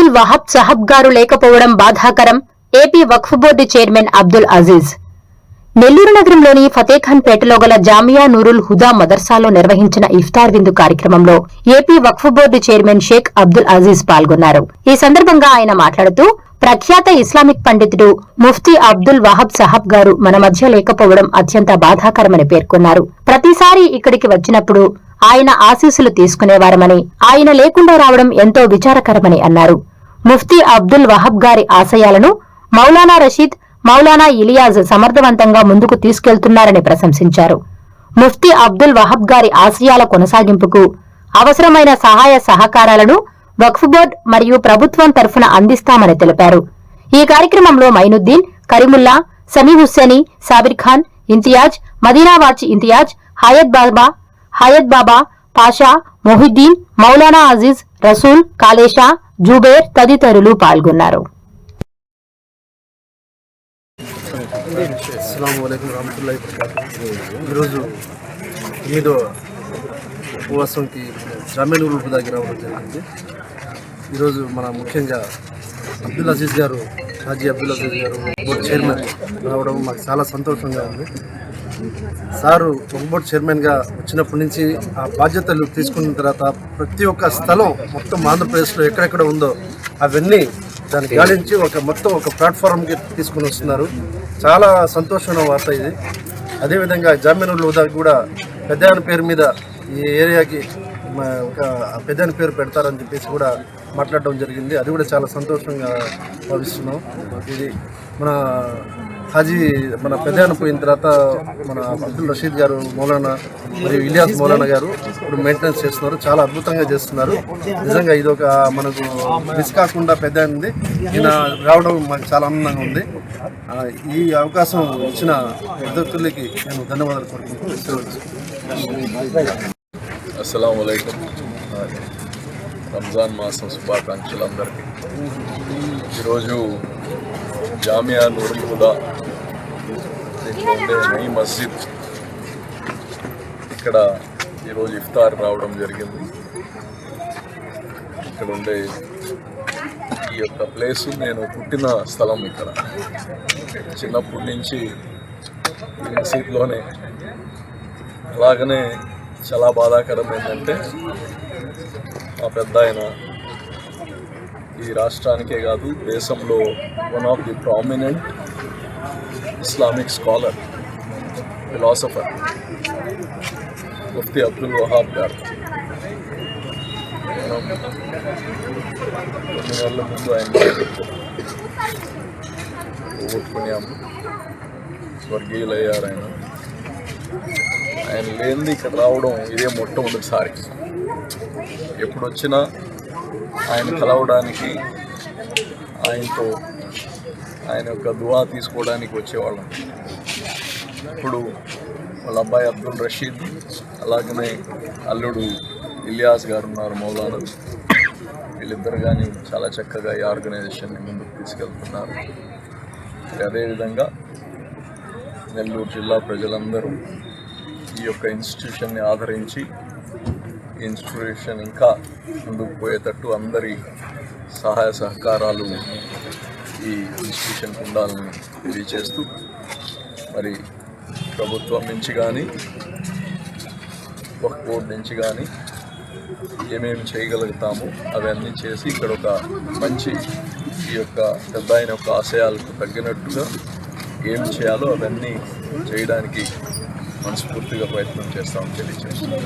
అబ్దుల్ వహాబ్ సాహబ్ గారు లేకపోవడం బాధాకరం. ఏపీ వక్ఫ్ బోర్డు చైర్మన్ అబ్దుల్ అజీజ్. నెల్లూరు నగరంలోని ఫతేఖాన్ పేటలో గల జామియా నూరుల్ హుదా మదర్సాలో నిర్వహించిన ఇఫ్తార్ విందు కార్యక్రమంలో ఏపీ వక్ఫ్ బోర్డు చైర్మన్ షేక్ అబ్దుల్ అజీజ్ పాల్గొన్నారు. ఈ సందర్భంగా ఆయన మాట్లాడుతూ ప్రఖ్యాత ఇస్లామిక్ పండితుడు ముఫ్తీ అబ్దుల్ వహాబ్ సాహబ్ గారు మన మధ్య లేకపోవడం అత్యంత బాధాకరమని పేర్కొన్నారు. ప్రతిసారి ఇక్కడికి వచ్చినప్పుడు ఆయన ఆశీస్సులు తీసుకునేవారమని, ఆయన లేకుండా రావడం ఎంతో విచారకరమని అన్నారు. ముఫ్తీ అబ్దుల్ వహాబ్ గారి ఆశయాలను మౌలానా రషీద్, మౌలానా ఇలియాజ్ సమర్థవంతంగా ముందుకు తీసుకెళ్తున్నారని ప్రశంసించారు. ముఫ్తీ అబ్దుల్ వహాబ్ గారి ఆశయాల కొనసాగింపుకు అవసరమైన సహాయ సహకారాలను వక్ఫ్ బోర్డ్ మరియు ప్రభుత్వం తరఫున అందిస్తామని తెలిపారు. ఈ కార్యక్రమంలో మైనుద్దీన్, కరీముల్లా, సమీ హుస్సేని, సాబిర్ ఖాన్, ఇంతియాజ్, మదీనావాచి ఇంతియాజ్, హయత్ బాబా, పాషా, మొహిద్దీన్, మౌలానా అజీజ్, రసూల్, కాలేషా, జుబేర్ తదితరులు పాల్గొన్నారు. ఈరోజు 8వ ఉపవాసంకి జామియా నూరుల్ హుదాకి రావడం జరిగింది. ఈరోజు మన ముఖ్యంగా అబ్దుల్ అజీజ్ గారు, హాజీ అబ్దుల్ అజీజ్ గారు బోర్డు చైర్మన్ రావడం మాకు చాలా సంతోషంగా ఉంది. సారు వక్ఫ్ బోర్డు చైర్మన్గా వచ్చినప్పటి నుంచి ఆ బాధ్యతలు తీసుకున్న తర్వాత ప్రతి ఒక్క స్థలం మొత్తం ఆంధ్రప్రదేశ్లో ఎక్కడెక్కడ ఉందో అవన్నీ దాన్ని గాలించి మొత్తం ఒక ప్లాట్ఫామ్కి తీసుకుని వస్తున్నారు. చాలా సంతోషమైన వార్త ఇది. అదేవిధంగా జామియా నూరుల్ హుదాకి కూడా పెద్దాయన పేరు మీద ఈ ఏరియాకి ఒక పెద్దాయన పేరు పెడతారని చెప్పేసి కూడా మాట్లాడడం జరిగింది. అది కూడా చాలా సంతోషంగా భావిస్తున్నాం. ఇది మన పెద్దాయన పోయిన తర్వాత మన అబ్దుల్ రషీద్ గారు, మౌలానా మరియు ఇలియాస్ మౌలానా గారు ఇప్పుడు మెయింటెనెన్స్ చేస్తున్నారు. చాలా అద్భుతంగా చేస్తున్నారు. నిజంగా ఇది మనకు మిస్ కాకుండా పెద్దాయనది ఈయన రావడం మాకు చాలా ఆనందంగా ఉంది. ఈ అవకాశం ఇచ్చిన విద్యార్థులకి నేను ధన్యవాదాలు కోరుకుంటున్నాను. అస్సలాము అలైకుం. రంజాన్ మాసం శుభాకాంక్షలు అందరికీ. ఈరోజు జామియా నూరుల్ హుదా దీంట్లో ఉండే నై మస్జిద్ ఇక్కడ ఈరోజు ఇఫ్తార్ రావడం జరిగింది. ఇక్కడ ఉండే ఈ యొక్క ప్లేసు నేను పుట్టిన స్థలం. ఇక్కడ చిన్నప్పటి నుంచి ఈ మసీద్లోనే. అలాగనే చాలా బాధాకరం ఏంటంటే మా పెద్ద ఆయన ఈ రాష్ట్రానికే కాదు దేశంలో one of the prominent Islamic scholar, philosopher Mufti Abdul Wahab గారు. మనం కొన్ని నెలల ముందు ఆయన పోగొట్టుకున్నాము. స్వర్గీయులయ్యారు ఆయన. ఆయన లేనిది ఇక్కడ రావడం ఇదే మొట్టమొదటిసారి. ఎప్పుడు వచ్చినా ఆయన కలవడానికి, ఆయనతో ఆయన యొక్క దువా తీసుకోవడానికి వచ్చేవాళ్ళం. ఇప్పుడు వాళ్ళ అబ్బాయి అబ్దుల్ రషీద్, అలాగనే అల్లుడు ఇలియాస్ గారు ఉన్నారు, మౌలానా. వీళ్ళిద్దరు కానీ చాలా చక్కగా ఈ ఆర్గనైజేషన్ని ముందుకు తీసుకెళ్తున్నారు. అదేవిధంగా నెల్లూరు జిల్లా ప్రజలందరూ ఈ యొక్క ఇన్స్టిట్యూషన్ని ఆదరించి ఈ ఇన్స్టిట్యూషన్ ఇంకా ముందుకు పోయేటట్టు అందరి సహాయ సహకారాలు ఈ ఇన్స్టిట్యూషన్కి ఉండాలని తెలియజేస్తూ, మరి ప్రభుత్వం నుంచి కానీ వక్ఫ్ బోర్డు నుంచి కానీ ఏమేమి చేయగలుగుతామో అవన్నీ చేసి ఇక్కడ ఒక మంచి ఈ యొక్క పెద్ద ఆయన యొక్క ఆశయాలకు తగ్గినట్టుగా ఏం చేయాలో అవన్నీ చేయడానికి మనస్ఫూర్తిగా ప్రయత్నం చేస్తామని తెలియజేస్తున్నాం.